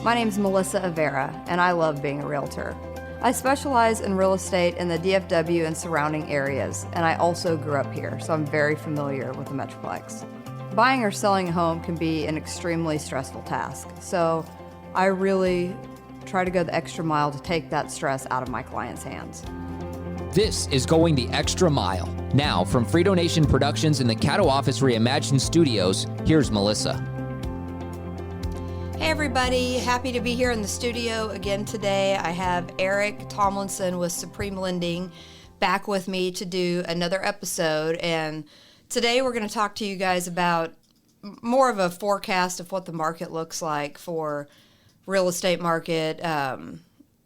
My name's Melissa Avera, and I love being a realtor. I specialize in real estate in the DFW and surrounding areas, and I also grew up here, so I'm very familiar with the Metroplex. Buying or selling a home can be an extremely stressful task, so I really try to go the extra mile to take that stress out of my clients' hands. This is Going the Extra Mile. Now, from Frito Nation Productions in the Caddo Office Reimagined Studios, here's Melissa. Hey everybody, happy to be here in the studio again today. I have Erik Tomlinson with Supreme Lending back with me to do another episode, and today we're going to talk to you guys about more of a forecast of what the market looks like for real estate market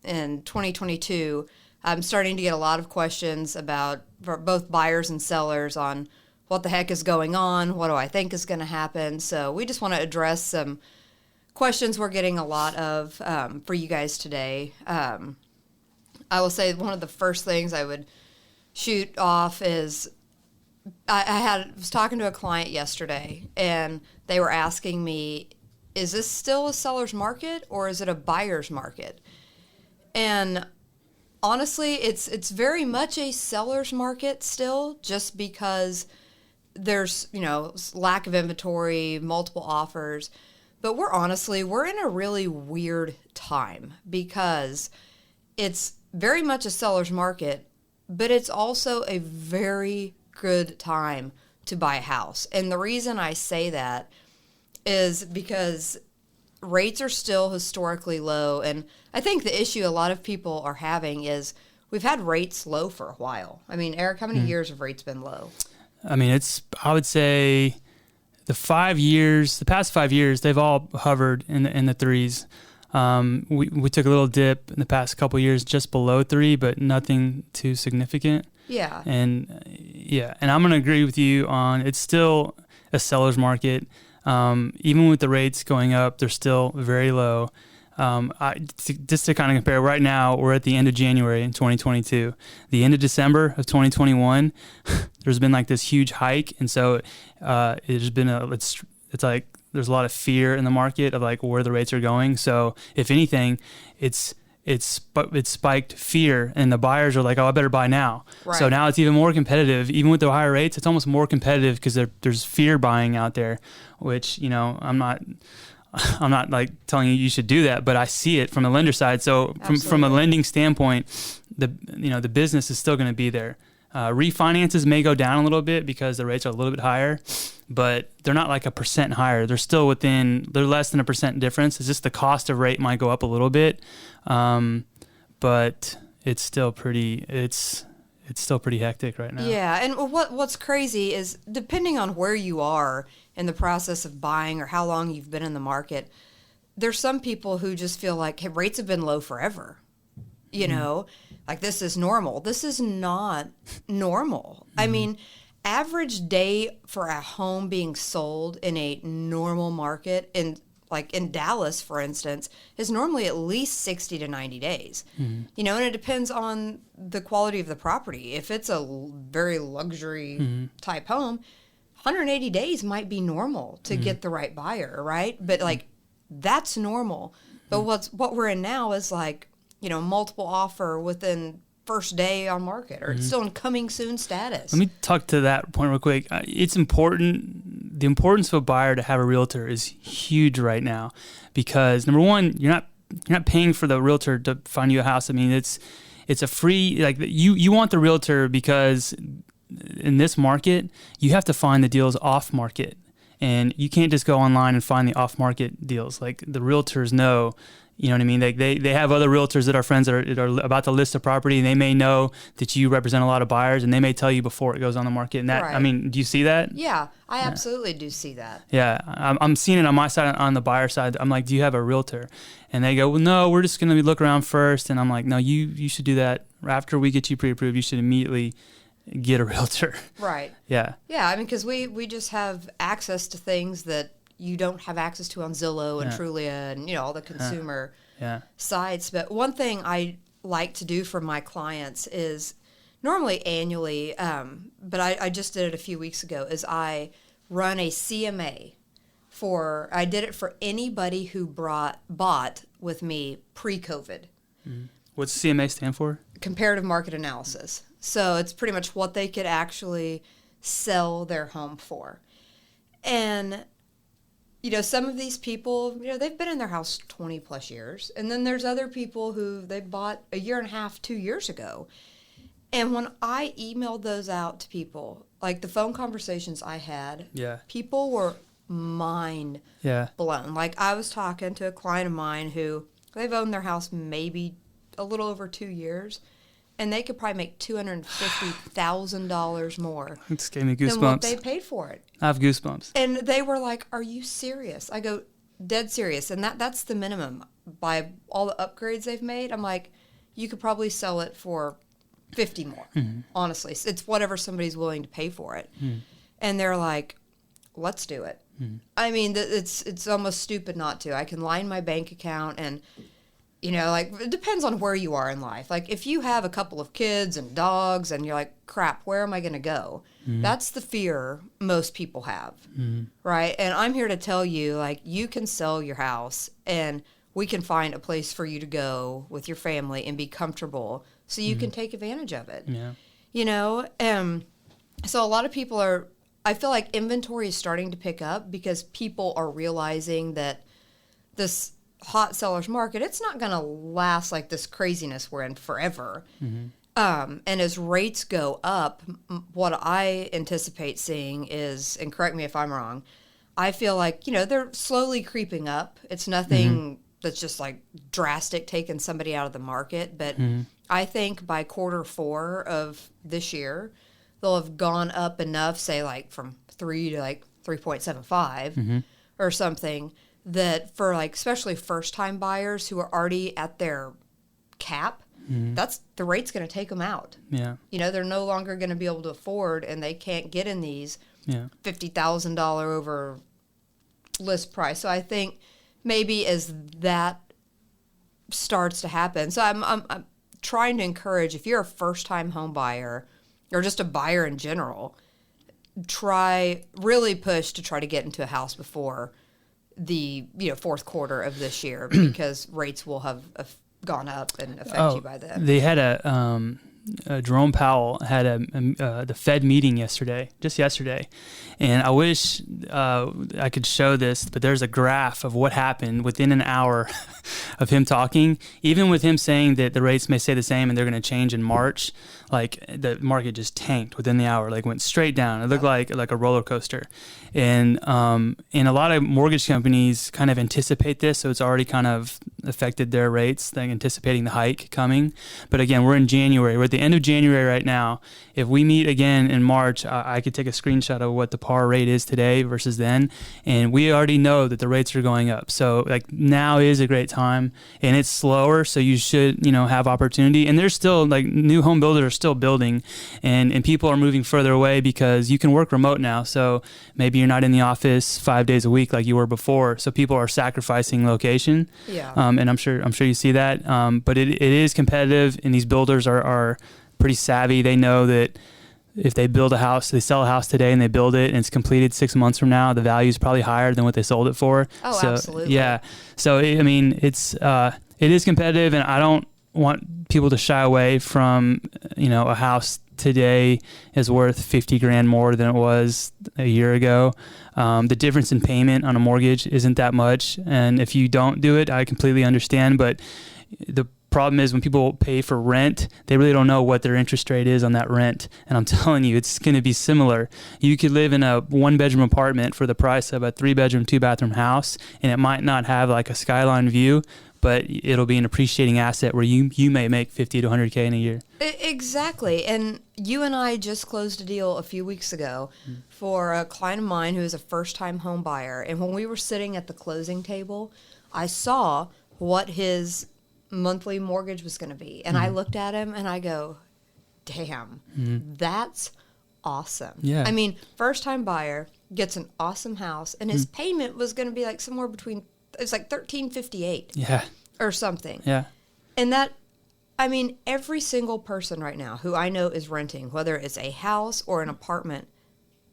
in 2022. I'm starting to get a lot of questions about both buyers and sellers on what the heck is going on, what do I think is going to happen. So we just want to address some questions we're getting a lot of for you guys today. I will say one of the first things I would shoot off is I was talking to a client yesterday, and they were asking me, is this still a seller's market or is it a buyer's market? And honestly, it's very much a seller's market still, just because there's, lack of inventory, multiple offers. But we're in a really weird time because it's very much a seller's market, but it's also a very good time to buy a house. And the reason I say that is because rates are still historically low. And I think the issue a lot of people are having is we've had rates low for a while. I mean, Erik, how many years have rates been low? I mean, I would say the past 5 years, they've all hovered in the threes. We took a little dip in the past couple of years just below 3, but nothing too significant. Yeah. And I'm going to agree with you on it's still a seller's market. Even with the rates going up, they're still very low. Just to kind of compare, right now we're at the end of January in 2022. The end of December of 2021, there's been like this huge hike, and so it's been it's like there's a lot of fear in the market of like where the rates are going. So if anything, it's spiked fear, and the buyers are like, oh, I better buy now. Right. So now it's even more competitive. Even with the higher rates, it's almost more competitive because there's fear buying out there, which I'm not like telling you should do that, but I see it from the lender side. So from a lending standpoint, the business is still going to be there. Refinances may go down a little bit because the rates are a little bit higher, but they're not like 1% higher. They're still they're less than 1% difference. It's just the cost of rate might go up a little bit, but it's still pretty hectic right now. Yeah, and what's crazy is depending on where you are in the process of buying or how long you've been in the market, there's some people who just feel like, hey, rates have been low forever. Like this is normal. This is not normal. I mean, average day for a home being sold in a normal market in Dallas, for instance, is normally at least 60 to 90 days. And it depends on the quality of the property. If it's a very luxury type home, 180 days might be normal to get the right buyer, right? But that's normal. But what we're in now is multiple offer within first day on market, or it's still in coming soon status. Let me talk to that point real quick. It's important. The importance of a buyer to have a realtor is huge right now, because number one, you're not paying for the realtor to find you a house. I mean, it's a free, you want the realtor because in this market, you have to find the deals off market, and you can't just go online and find the off market deals. Like the realtors know. You know what I mean? They have other realtors that are friends that are about to list a property, and they may know that you represent a lot of buyers, and they may tell you before it goes on the market. And that, right. I mean, do you see that? Yeah, I absolutely do see that. Yeah, I'm seeing it on my side, on the buyer side. I'm like, do you have a realtor? And they go, well, no, we're just going to look around first. And I'm like, no, you should do that. After we get you pre-approved, you should immediately get a realtor. Right. Yeah. Yeah, I mean, because we just have access to things that you don't have access to on Zillow and Trulia and all the consumer sites. But one thing I like to do for my clients is normally annually, but I just did it a few weeks ago, is I run a CMA I did it for anybody who bought with me pre-COVID. What's CMA stand for? Comparative market analysis. So it's pretty much what they could actually sell their home for. And, some of these people, they've been in their house 20 plus years. And then there's other people who they bought a year and a half, 2 years ago. And when I emailed those out to people, like the phone conversations I had, people were mind blown. Like I was talking to a client of mine who they've owned their house maybe a little over 2 years, and they could probably make $250,000 more It just gave me goosebumps. than what they paid for it. I have goosebumps. And they were like, "Are you serious?" I go, "Dead serious." And that's the minimum. By all the upgrades they've made, I'm like, you could probably sell it for 50 more. Honestly, it's whatever somebody's willing to pay for it. And they're like, "Let's do it." I mean, it's almost stupid not to. I can line my bank account and, like, it depends on where you are in life. Like, if you have a couple of kids and dogs and you're like, crap, where am I going to go? That's the fear most people have, right? And I'm here to tell you, like, you can sell your house and we can find a place for you to go with your family and be comfortable so you can take advantage of it. So a lot of people I feel like inventory is starting to pick up because people are realizing that this hot sellers market, it's not going to last like this craziness we're in forever. And as rates go up, what I anticipate seeing is, and correct me if I'm wrong, I feel like, they're slowly creeping up. It's nothing that's just like drastic taking somebody out of the market. But I think by Q4 of this year, they'll have gone up enough, say like from 3 to like 3.75 or something, that for like especially first time buyers who are already at their cap, that's the rate's going to take them out. They're no longer going to be able to afford, and they can't get in these $50,000 over list price. So I think maybe as that starts to happen, so I'm trying to encourage, if you're a first time home buyer or just a buyer in general, really push to try to get into a house before the Q4 of this year, because rates will have gone up and affect you by then. They had Jerome Powell had the Fed meeting just yesterday, and I wish I could show this, but there's a graph of what happened within an hour of him talking. Even with him saying that the rates may stay the same and they're going to change in March, like the market just tanked within the hour, like went straight down. It looked like a roller coaster, and a lot of mortgage companies kind of anticipate this, so it's already kind of affected their rates, like anticipating the hike coming. But again, we're in January. We're at the end of January right now. If we meet again in March, I could take a screenshot of what the par rate is today versus then, and we already know that the rates are going up. So like now is a great time, and it's slower, so you should have opportunity. And there's still like new home builders are still building, and people are moving further away because you can work remote now. So maybe you're not in the office 5 days a week like you were before. So people are sacrificing location. And I'm sure you see that. But it is competitive, and these builders are pretty savvy. They know that if they build a house, they sell a house today and they build it and it's completed 6 months from now, the value is probably higher than what they sold it for. Oh, so, absolutely. Yeah. So, I mean, it is competitive, and I don't want people to shy away from, a house today is worth $50,000 more than it was a year ago. The difference in payment on a mortgage isn't that much. And if you don't do it, I completely understand. But the problem is when people pay for rent, they really don't know what their interest rate is on that rent. And I'm telling you, it's going to be similar. You could live in a 1-bedroom apartment for the price of a 3-bedroom, 2-bathroom house, and it might not have like a skyline view, but it'll be an appreciating asset where you may make $50 to $100K in a year. Exactly. And you and I just closed a deal a few weeks ago for a client of mine who is a first-time home buyer. And when we were sitting at the closing table, I saw what his monthly mortgage was going to be. And I looked at him and I go, damn, that's awesome. Yeah. I mean, first-time buyer gets an awesome house, and his payment was going to be like somewhere between, it's like $1,358. Yeah. Or something. Yeah. And every single person right now who I know is renting, whether it's a house or an apartment,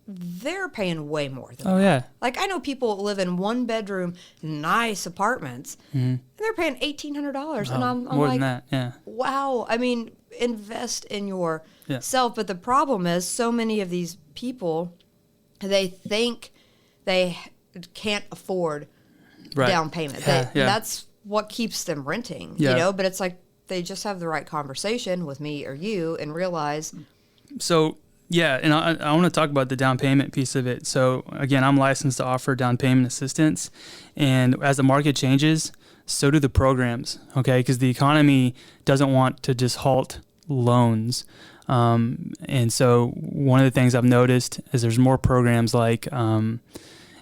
they're paying way more than Oh, that. yeah. Like, I know people live in one bedroom, nice apartments, and they're paying $1,800. And I'm More like, than that, yeah. wow. I mean, invest in Yeah. yourself. But the problem is so many of these people, they think they can't afford Right. down payment. Yeah, yeah. That's what keeps them renting, Yeah. but it's like they just have the right conversation with me or you and realize. So, yeah, and I want to talk about the down payment piece of it. So, again, I'm licensed to offer down payment assistance. And as the market changes, so do the programs, okay? Because the economy doesn't want to just halt loans. And so one of the things I've noticed is there's more programs like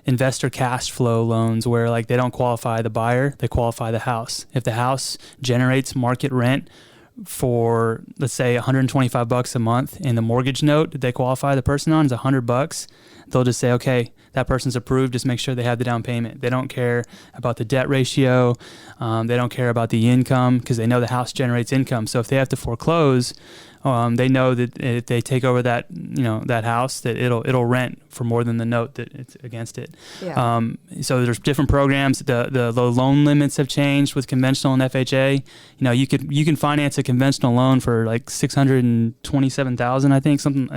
investor cash flow loans where like they don't qualify the buyer, they qualify the house. If the house generates market rent for, let's say, $125 a month, and the mortgage note that they qualify the person on is $100, they'll just say, okay, that person's approved. Just make sure they have the down payment. They don't care about the debt ratio. They don't care about the income because they know the house generates income. So if they have to foreclose, they know that if they take over that, that house, that it'll rent for more than the note that it's against it. Yeah. So there's different programs. The loan limits have changed with conventional and FHA. You can finance a conventional loan for like $627,000, I think, something.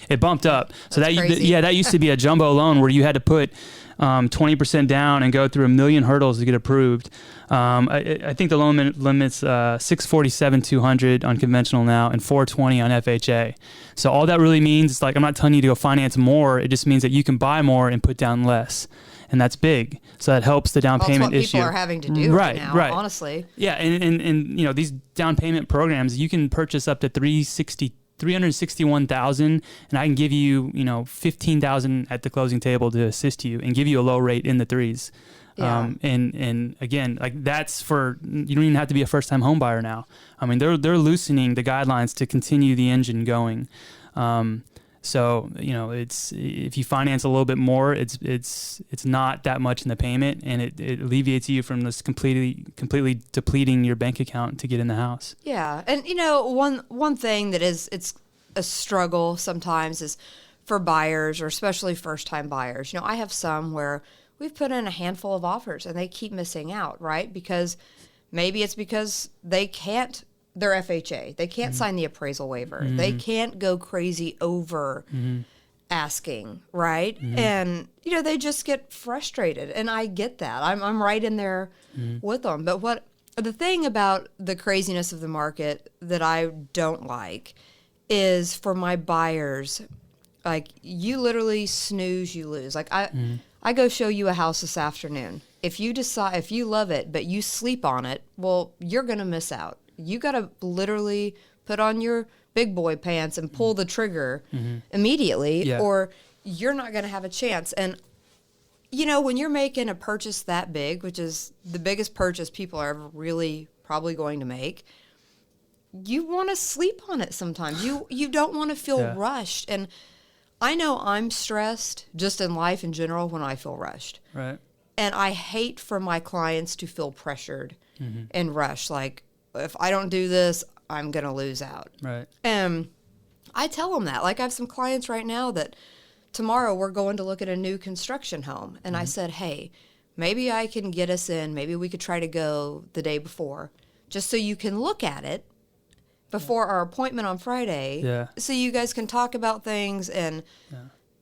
It bumped up. So That's crazy. that used to be a jumbo loan where you had to put 20% down and go through a million hurdles to get approved. I think the loan limit's $647,200 on conventional now and $420 on FHA. So all that really means is like I'm not telling you to go finance more. It just means that you can buy more and put down less, and that's big. So that helps the down payment issue. That's what people are having to do right now. Right. Honestly. Yeah, and these down payment programs, you can purchase up to $361,000, and I can give you, $15,000 at the closing table to assist you and give you a low rate in the threes. Yeah. And again, like that's for, you don't even have to be a first time home buyer now. I mean, they're loosening the guidelines to continue the engine going. So, it's, if you finance a little bit more, it's not that much in the payment, and it alleviates you from this completely depleting your bank account to get in the house. Yeah. And, one thing that it's a struggle sometimes is for buyers, or especially first time buyers. I have some where we've put in a handful of offers and they keep missing out, right? Because maybe it's because they're FHA. They can't sign the appraisal waiver. They can't go crazy over asking, right? And, they just get frustrated. And I get that. I'm right in there with them. But the thing about the craziness of the market that I don't like is for my buyers, like, you literally snooze, you lose. Like, I go show you a house this afternoon. If you love it, but you sleep on it, well, you're going to miss out. You got to literally put on your big boy pants and pull the trigger immediately, or you're not going to have a chance. And, when you're making a purchase that big, which is the biggest purchase people are ever really probably going to make, you want to sleep on it sometimes. You don't want to feel rushed. And I know I'm stressed just in life in general when I feel rushed. Right. And I hate for my clients to feel pressured and rushed. Like, if I don't do this, I'm going to lose out. Right. And I tell them that. Like, I have some clients right now that tomorrow we're going to look at a new construction home. And I said, hey, maybe I can get us in. Maybe we could try to go the day before, just so you can look at it before our appointment on Friday, so you guys can talk about things. And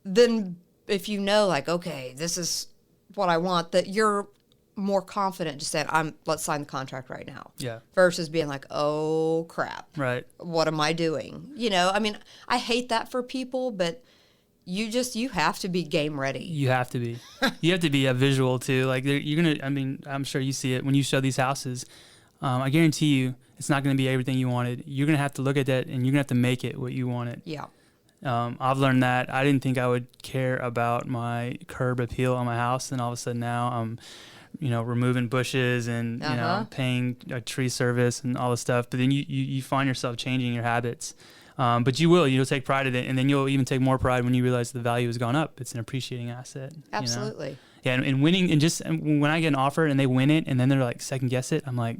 then if like, okay, this is what I want, that you're more confident just saying, let's sign the contract right now. Yeah. Versus being like, oh, crap. Right. What am I doing? I mean, I hate that for people, but you have to be game ready. You have to be. You have to be a visual too. Like, I'm sure you see it when you show these houses. I guarantee you, it's not going to be everything you wanted. You're going to have to look at that, and you're going to have to make it what you wanted. Yeah. I've learned that. I didn't think I would care about my curb appeal on my house, and all of a sudden now I'm, removing bushes and, paying a tree service and all this stuff. But then you find yourself changing your habits. But you'll take pride in it, and then you'll even take more pride when you realize the value has gone up. It's an appreciating asset. Absolutely. Yeah, and winning, and when I get an offer and they win it, and then they're like, second guess it, I'm like,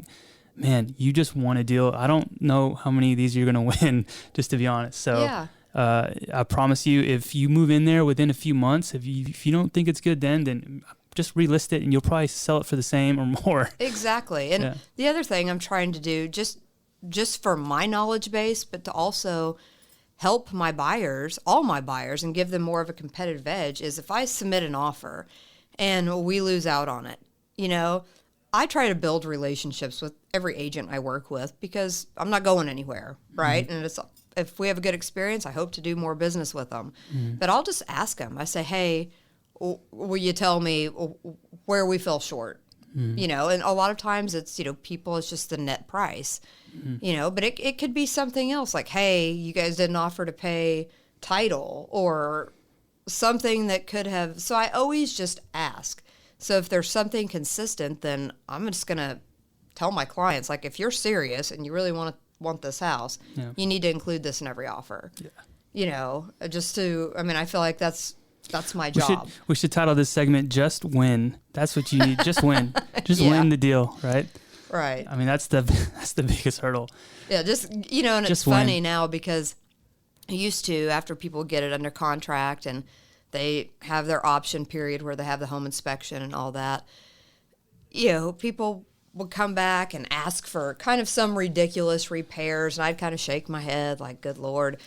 man, you just won a deal. I don't know how many of these you're going to win, just to be honest. So I promise you, if you move in there within a few months, if you don't think it's good then just relist it and you'll probably sell it for the same or more. Exactly. And the other thing I'm trying to do, just for my knowledge base, but to also help my buyers, all my buyers, and give them more of a competitive edge, is if I submit an offer and we lose out on it, I try to build relationships with every agent I work with because I'm not going anywhere, right? Mm-hmm. And if we have a good experience, I hope to do more business with them. Mm-hmm. But I'll just ask them. I say, hey, will you tell me where we fell short? Mm-hmm. And a lot of times it's, people, it's just the net price, mm-hmm. But it could be something else like, hey, you guys didn't offer to pay title or something that could have. So I always just ask. So if there's something consistent, then I'm just going to tell my clients, like, if you're serious and you really want this house, you need to include this in every offer. Yeah. I feel like that's my job. We should title this segment "Just Win." That's what you need. Just win. Just win the deal, right? Right. I mean, that's the biggest hurdle. Yeah. And just it's funny win. Now because I used to, after people get it under contract and they have their option period where they have the home inspection and all that, people would come back and ask for kind of some ridiculous repairs, and I'd kind of shake my head like, good Lord.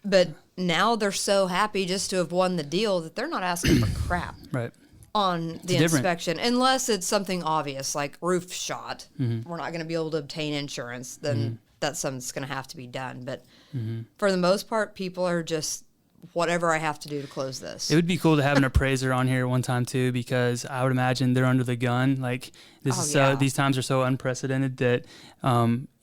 But now they're so happy just to have won the deal that they're not asking for crap right. on the inspection, unless it's something obvious like roof shot. Mm-hmm. We're not going to be able to obtain insurance, then mm-hmm. that's something that's going to have to be done. But mm-hmm. for the most part, people are just whatever I have to do to close this. It would be cool to have an appraiser on here one time too, because I would imagine they're under the gun. Like these times are so unprecedented that,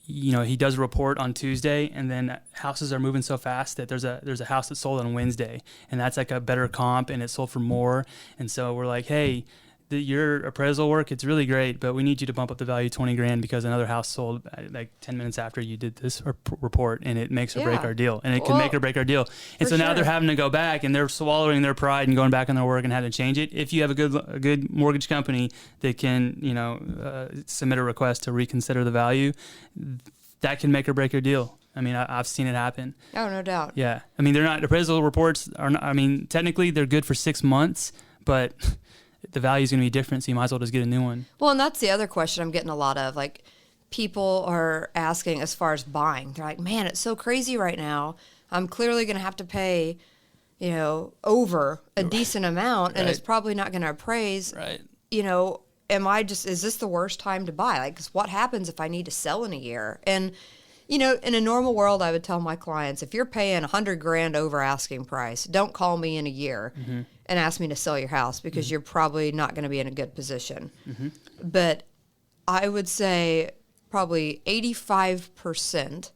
he does a report on Tuesday, and then houses are moving so fast that there's a house that sold on Wednesday, and that's like a better comp, and it sold for more. And so we're like, hey, your appraisal work, it's really great, but we need you to bump up the value $20,000 because another house sold like 10 minutes after you did this report, and it makes or break our deal, and it can make or break our deal. And so now they're having to go back, and they're swallowing their pride and going back on their work and having to change it. If you have a good mortgage company that can submit a request to reconsider the value, that can make or break your deal. I mean, I've seen it happen. Oh, no doubt. Yeah. I mean, appraisal reports are not, technically they're good for 6 months, but the value is going to be different, so you might as well just get a new one. Well, and that's the other question I'm getting a lot of. Like, people are asking as far as buying. They're like, man, it's so crazy right now. I'm clearly going to have to pay, over a decent amount, and it's probably not going to appraise. Right. Is this the worst time to buy? Like, 'cause what happens if I need to sell in a year? And, in a normal world, I would tell my clients, if you're paying $100,000 over asking price, don't call me in a year mm-hmm. and ask me to sell your house because mm-hmm. you're probably not going to be in a good position. Mm-hmm. But I would say probably 85%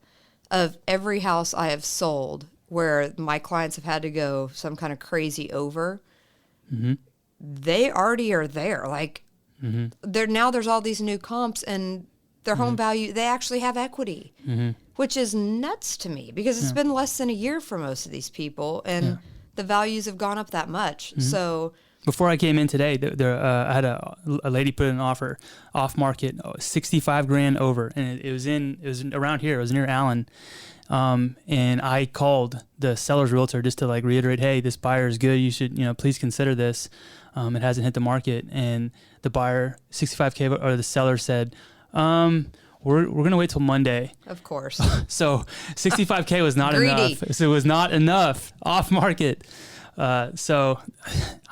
of every house I have sold where my clients have had to go some kind of crazy over, mm-hmm. they already are there. Like, mm-hmm. there's all these new comps, and their home mm-hmm. value, they actually have equity, mm-hmm. which is nuts to me because it's been less than a year for most of these people, and the values have gone up that much. Mm-hmm. So before I came in today, I had a lady put an offer off market, $65,000 over, and it was around here. It was near Allen. And I called the seller's realtor just to reiterate, hey, this buyer is good. You should, please consider this. It hasn't hit the market. And the buyer, $65,000, or the seller said, we're going to wait till Monday. Of course. So $65,000 was not Greedy. enough. So it was not enough off market. So I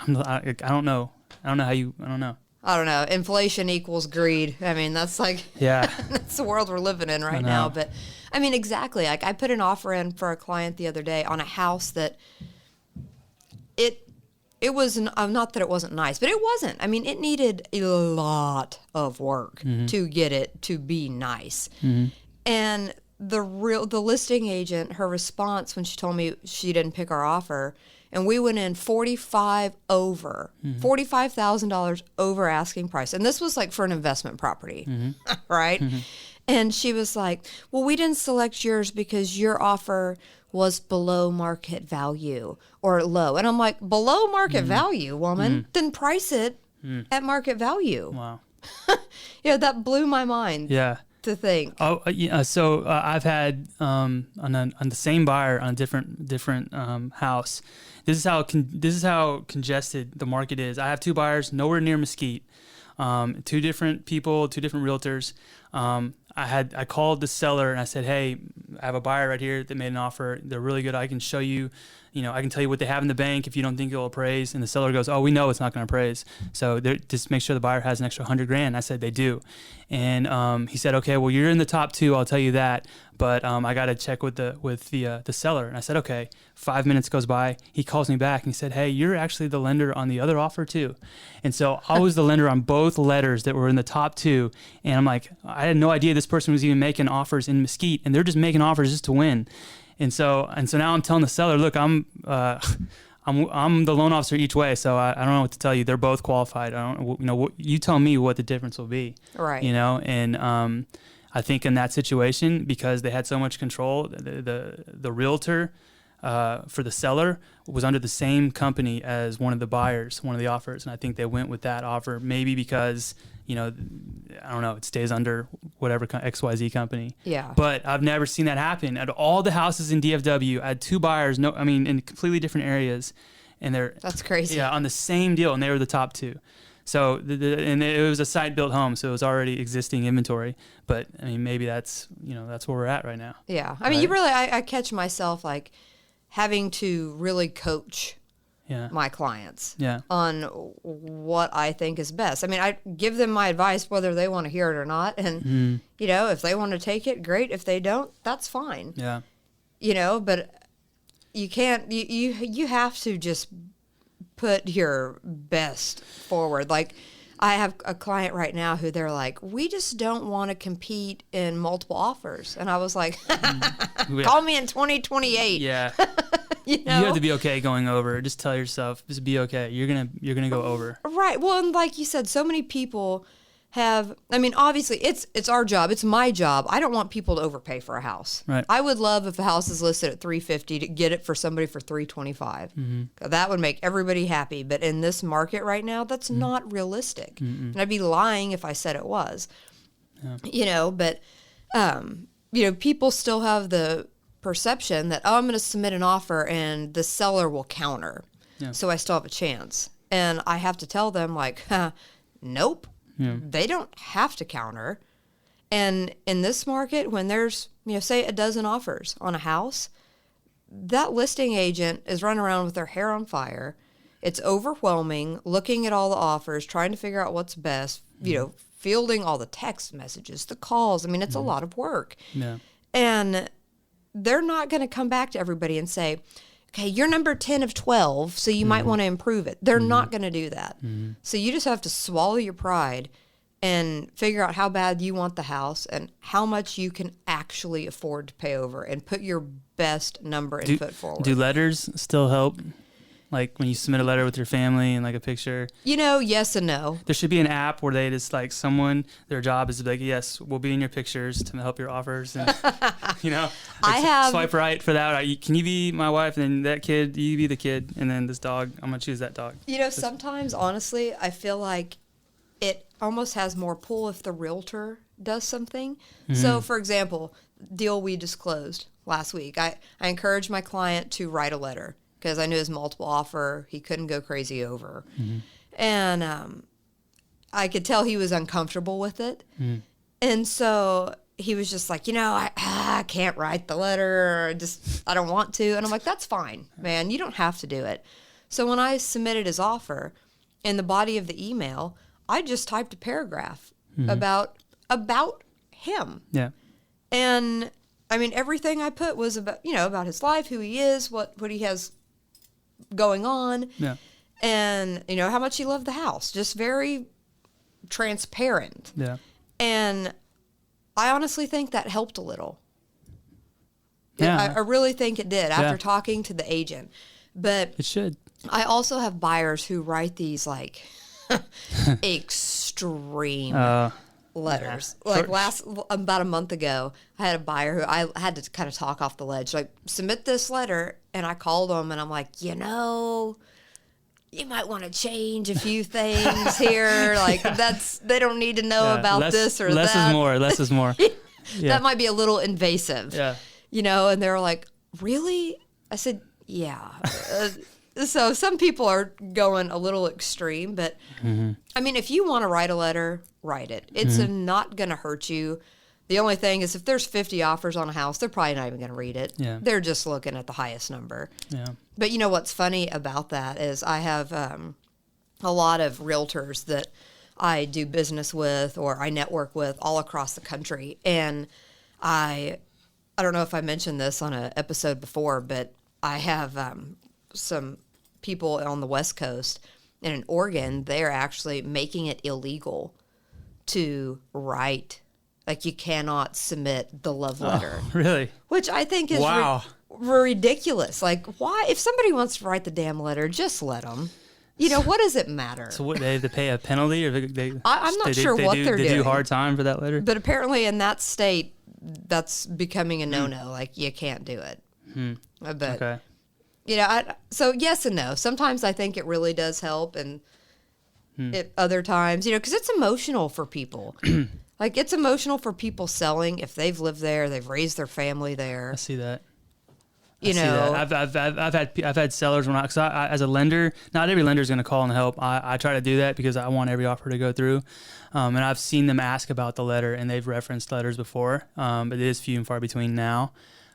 don't know. I don't know. Inflation equals greed. I mean, that's that's the world we're living in right now. But I mean, exactly. Like, I put an offer in for a client the other day on a house that it was not that it wasn't nice, but it wasn't. I mean, it needed a lot of work mm-hmm. to get it to be nice. Mm-hmm. And the listing agent, her response when she told me she didn't pick our offer, and we went in $45,000 over asking price. And this was for an investment property, mm-hmm. right? Mm-hmm. And she was like, well, we didn't select yours because your offer was below market value or low. And I'm like, below market value, woman? Then price it at market value. Wow. That blew my mind. Yeah. to think? Oh, yeah. So I've had on the same buyer on a different house. This is how congested the market is. I have two buyers nowhere near Mesquite. Two different people, two different realtors. I called the seller and I said, hey, I have a buyer right here that made an offer. They're really good. I can show you, I can tell you what they have in the bank if you don't think it'll appraise. And the seller goes, oh, we know it's not going to appraise. So just make sure the buyer has an extra $100,000. I said, they do. And he said, okay, well, you're in the top two. I'll tell you that. But I got to check with the seller. And I said, okay. 5 minutes goes by. He calls me back and he said, hey, you're actually the lender on the other offer too. And so I was the lender on both letters that were in the top two. And I'm like, I had no idea this person was even making offers in Mesquite, and they're just making offers just to win. And so now I'm telling the seller, look, I'm the loan officer each way, so I don't know what to tell you. They're both qualified. I don't, you tell me what the difference will be. Right. And I think in that situation, because they had so much control, the realtor for the seller was under the same company as one of the buyers, one of the offers. And I think they went with that offer, maybe because, I don't know, it stays under whatever XYZ company. Yeah. But I've never seen that happen. At all the houses in DFW, I had two buyers, in completely different areas. And that's crazy. Yeah, on the same deal, and they were the top two. So, and it was a site-built home, so it was already existing inventory. But, maybe that's where we're at right now. Yeah. I catch myself, like, having to really coach my clients on what I think is best. I give them my advice whether they want to hear it or not. And, if they want to take it, great. If they don't, that's fine. Yeah. But you can't, you have to just put your best forward. Like, I have a client right now who they're like, we just don't want to compete in multiple offers. And I was like, call me in 2028. Yeah. You have to be okay going over. Just tell yourself, just be okay. You're gonna go over. Right. Well, and like you said, so many people have. Obviously, it's our job. It's my job. I don't want people to overpay for a house. Right. I would love if a house is listed at $350 to get it for somebody for $325. Mm-hmm. That would make everybody happy. But in this market right now, that's not realistic. Mm-mm. And I'd be lying if I said it was. Yeah. But people still have the perception that, I'm going to submit an offer and the seller will counter. Yeah. So I still have a chance. And I have to tell them, like, nope, they don't have to counter. And in this market, when there's, say a dozen offers on a house, that listing agent is running around with their hair on fire. It's overwhelming, looking at all the offers, trying to figure out what's best, fielding all the text messages, the calls. It's a lot of work. Yeah. And they're not going to come back to everybody and say, okay, you're number 10 of 12, so you might want to improve it. They're not going to do that. Mm-hmm. So you just have to swallow your pride and figure out how bad you want the house and how much you can actually afford to pay over and put your best number and foot forward. Do letters still help? Like when you submit a letter with your family and like a picture? Yes and no. There should be an app where they just like their job is to be like, yes, we'll be in your pictures to help your offers. And, swipe right for that. Can you be my wife? And then that kid, you be the kid. And then this dog, I'm going to choose that dog. Sometimes, honestly, I feel like it almost has more pull if the realtor does something. Mm-hmm. So, for example, deal we disclosed last week, I encouraged my client to write a letter, because I knew his multiple offer, he couldn't go crazy over. Mm-hmm. And I could tell he was uncomfortable with it. Mm-hmm. And so he was just like, I can't write the letter. I don't want to. And I'm like, that's fine, man. You don't have to do it. So when I submitted his offer, in the body of the email, I just typed a paragraph about him. Yeah. And, everything I put was about his life, who he is, what he has going on, and how much he loved the house. Just very transparent. Yeah. And I honestly think that helped a little. Yeah. I really think it did after talking to the agent. But it should. I also have buyers who write these like extreme letters. Yeah. Like about a month ago, I had a buyer who I had to kind of talk off the ledge, like, submit this letter. And I called him and I'm like, you might want to change a few things here. Like they don't need to know about this or less that. Less is more. Yeah. That might be a little invasive. Yeah. And they were like, really? I said, yeah. So some people are going a little extreme, but I mean, if you want to write a letter, write it. It's not going to hurt you. The only thing is if there's 50 offers on a house, they're probably not even going to read it. Yeah. They're just looking at the highest number. Yeah. But what's funny about that is I have a lot of realtors that I do business with or I network with all across the country. And I don't know if I mentioned this on an episode before, but I have some people on the West Coast and in Oregon, they're actually making it illegal to write. Like you cannot submit the love letter. Oh, really? Which I think is ridiculous. Like why? If somebody wants to write the damn letter, just let them. What does it matter? So what, they have to pay a penalty? Or I'm not sure what they're doing. They do hard time for that letter? But apparently in that state, that's becoming a no-no. Like you can't do it. But, okay. So yes and no. Sometimes I think it really does help. And other times, because it's emotional for people. Like it's emotional for people selling if they've lived there, they've raised their family there. I see that. See that. I've had sellers because I as a lender, not every lender is going to call and help. I try to do that because I want every offer to go through, and I've seen them ask about the letter and they've referenced letters before, but it is few and far between now.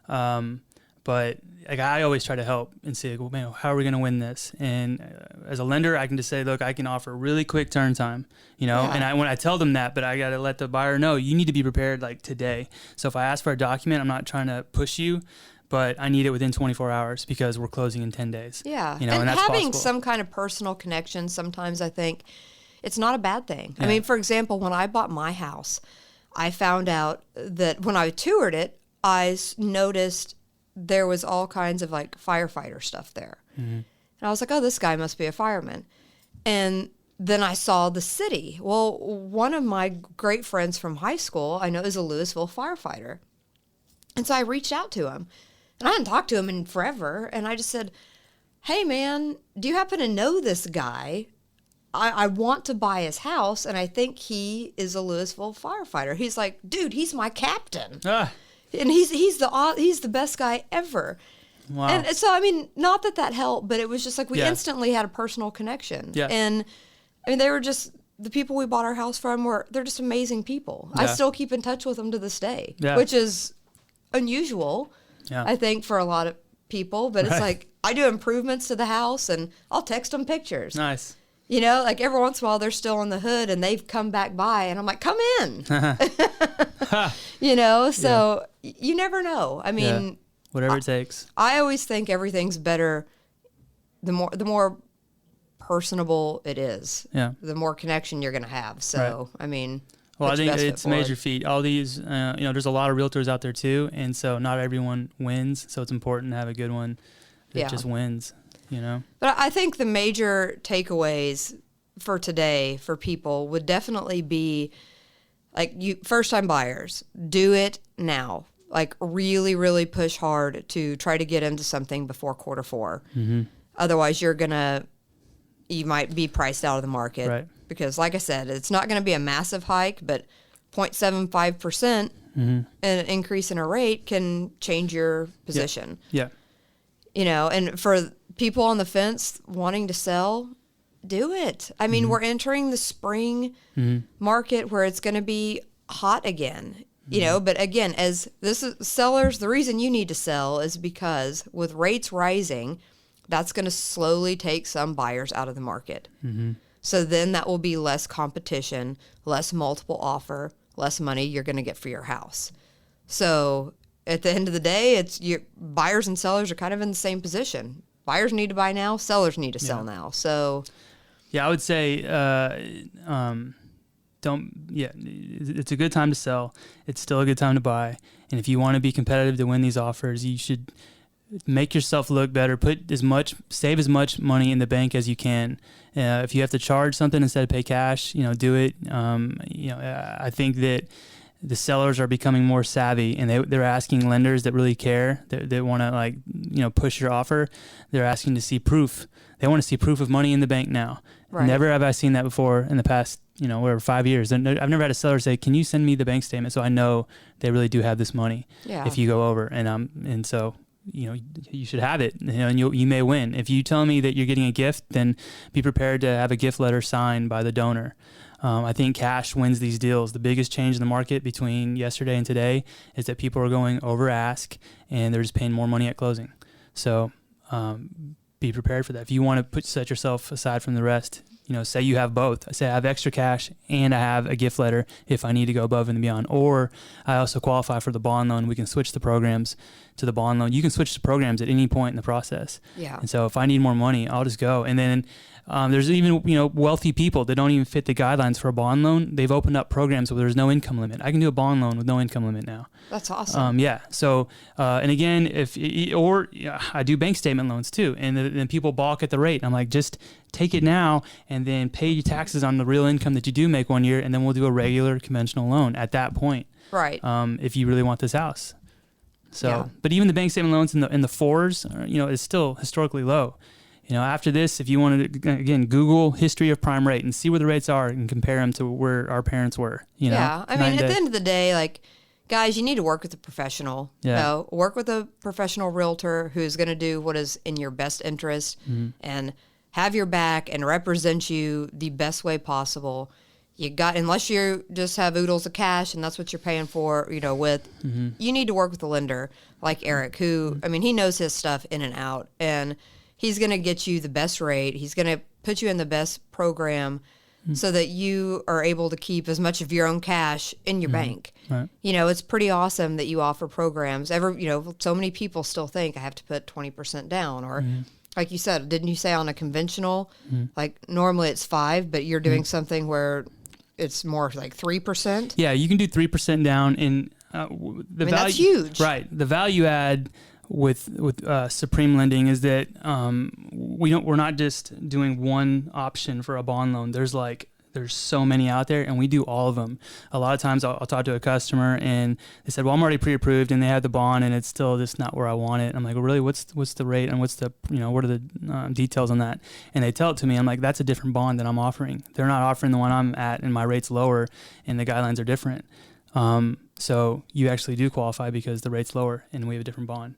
But like I always try to help and say, well, man, how are we going to win this? And as a lender, I can just say, look, I can offer really quick turn time, And when I tell them that, but I got to let the buyer know you need to be prepared like today. So if I ask for a document, I'm not trying to push you, but I need it within 24 hours because we're closing in 10 days. Yeah, and that's having possible. Some kind of personal connection. Sometimes I think it's not a bad thing. Yeah. I mean, for example, when I bought my house, I found out that when I toured it, I noticed there was all kinds of like firefighter stuff there. And I was like, oh, this guy must be a fireman. And then I saw the city. Well, one of my great friends from high school, I know, is a Louisville firefighter. And so I reached out to him. And I hadn't talked to him in forever. And I just said, hey, man, do you happen to know this guy? I want to buy his house, and I think he is a Louisville firefighter. He's like, dude, he's my captain. And he's the best guy ever. Wow. And so, I mean, not that helped, but it was just like we instantly had a personal connection. Yeah. And, I mean, they were just, the people we bought our house from they're just amazing people. Yeah. I still keep in touch with them to this day, Yeah. which is unusual, I think, for a lot of people. But it's like, I do improvements to the house, and I'll text them pictures. Nice. Like every once in a while they're still in the hood and they've come back by and I'm like, come in. So you never know. I mean, whatever it takes. I always think everything's better the more personable it is. Yeah. The more connection you're going to have. So, I mean, well, I think it's a major feat. All these, there's a lot of realtors out there too, and so not everyone wins. So it's important to have a good one that just wins. But I think the major takeaways for today for people would definitely be like first-time buyers, do it now. Like really, really push hard to try to get into something before quarter 4. Otherwise, you might be priced out of the market. Right. Because like I said, it's not going to be a massive hike, but 0.75% an increase in a rate can change your position. Yeah. And for people on the fence wanting to sell, do it. I mean, we're entering the spring market where it's going to be hot again, but again, as this is sellers, the reason you need to sell is because with rates rising, that's going to slowly take some buyers out of the market. So then that will be less competition, less multiple offer, less money you're going to get for your house. So at the end of the day, it's your buyers and sellers are kind of in the same position. Buyers need to buy now, sellers need to sell now. So, I would say, it's a good time to sell. It's still a good time to buy. And if you want to be competitive to win these offers, you should make yourself look better. Save as much money in the bank as you can. If you have to charge something instead of pay cash, do it. I think that the sellers are becoming more savvy, and they're asking lenders that really care, that want to push your offer. They're asking to see proof. They want to see proof of money in the bank now. Right. Never have I seen that before in the past, 5 years. And I've never had a seller say, "Can you send me the bank statement so I know they really do have this money?" Yeah. If you go over, and so you should have it, and you may win. If you tell me that you're getting a gift, then be prepared to have a gift letter signed by the donor. I think cash wins these deals. The biggest change in the market between yesterday and today is that people are going over ask, and they're just paying more money at closing. So be prepared for that. If you want to set yourself aside from the rest, say you have both. I say I have extra cash and I have a gift letter if I need to go above and beyond. Or I also qualify for the bond loan. We can switch the programs to the bond loan. You can switch the programs at any point in the process. Yeah. And so if I need more money, I'll just go. And then there's even wealthy people that don't even fit the guidelines for a bond loan. They've opened up programs where there's no income limit. I can do a bond loan with no income limit now. That's awesome. Yeah. So and again, I do bank statement loans too, and then people balk at the rate. I'm like, just take it now and then pay your taxes on the real income that you do make 1 year, and then we'll do a regular conventional loan at that point. Right. If you really want this house. So, Yeah. But even the bank statement loans in the fours, is still historically low. After this, if you want to, again, Google history of prime rate and see where the rates are and compare them to where our parents were. Yeah. I mean, at the end of the day, like, guys, you need to work with a professional. Yeah. Work with a professional realtor who's going to do what is in your best interest and have your back and represent you the best way possible. Unless you just have oodles of cash and that's what you're paying for, you need to work with a lender like Erik, who, I mean, he knows his stuff in and out, and he's going to get you the best rate. He's going to put you in the best program so that you are able to keep as much of your own cash in your bank. Right. It's pretty awesome that you offer programs. So many people still think I have to put 20% down, or like you said, didn't you say on a conventional, like normally it's 5%, but you're doing something where it's more like 3%? Yeah, you can do 3% down in that's huge. Right. The value add with Supreme Lending is that we're not just doing one option for a bond loan. There's so many out there, and we do all of them. A lot of times I'll talk to a customer and they said, well, I'm already pre-approved, and they have the bond and it's still just not where I want it. I'm like, well, really, what's the rate and what's the, what are the details on that? And they tell it to me. I'm like, that's a different bond that I'm offering. They're not offering the one I'm at, and my rate's lower and the guidelines are different. So you actually do qualify because the rate's lower and we have a different bond.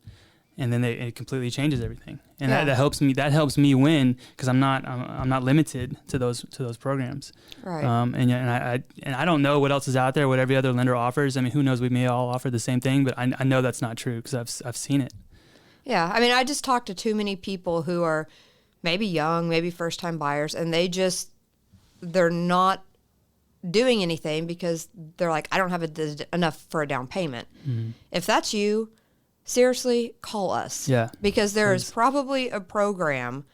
And then it completely changes everything, and that helps me. That helps me win because I'm not limited to those programs. Right. And I don't know what else is out there, what every other lender offers. I mean, who knows? We may all offer the same thing, but I know that's not true because I've seen it. Yeah, I mean, I just talked to too many people who are maybe young, maybe first time buyers, and they're not doing anything because they're like, I don't have enough for a down payment. Mm-hmm. If that's you, seriously, call us. Yeah. Because there is probably a program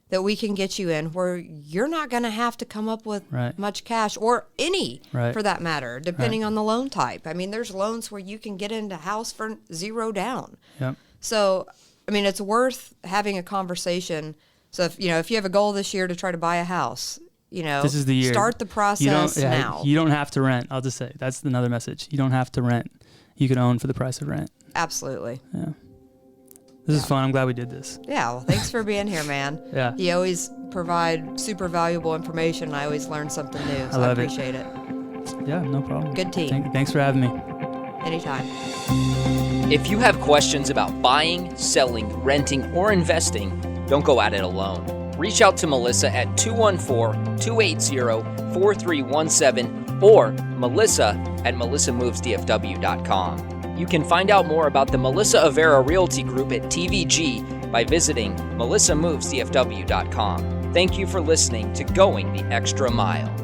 that we can get you in where you're not going to have to come up with much cash, or any for that matter, depending on the loan type. I mean, there's loans where you can get into a house for 0 down. Yep. So, I mean, it's worth having a conversation. So, if you have a goal this year to try to buy a house, this is the year. Start the process now. You don't have to rent. I'll just say that's another message. You don't have to rent. You can own for the price of rent. Absolutely. Yeah. This is fun. I'm glad we did this. Yeah. Well, thanks for being here, man. Yeah. You always provide super valuable information, and I always learn something new. So I appreciate it. Yeah, no problem. Good team. Thanks for having me. Anytime. If you have questions about buying, selling, renting, or investing, don't go at it alone. Reach out to Melissa at 214-280-4317 or Melissa at melissamovesdfw.com. You can find out more about the Melissa Avera Realty Group at TVG by visiting melissamovesdfw.com. Thank you for listening to Going the Extra Mile.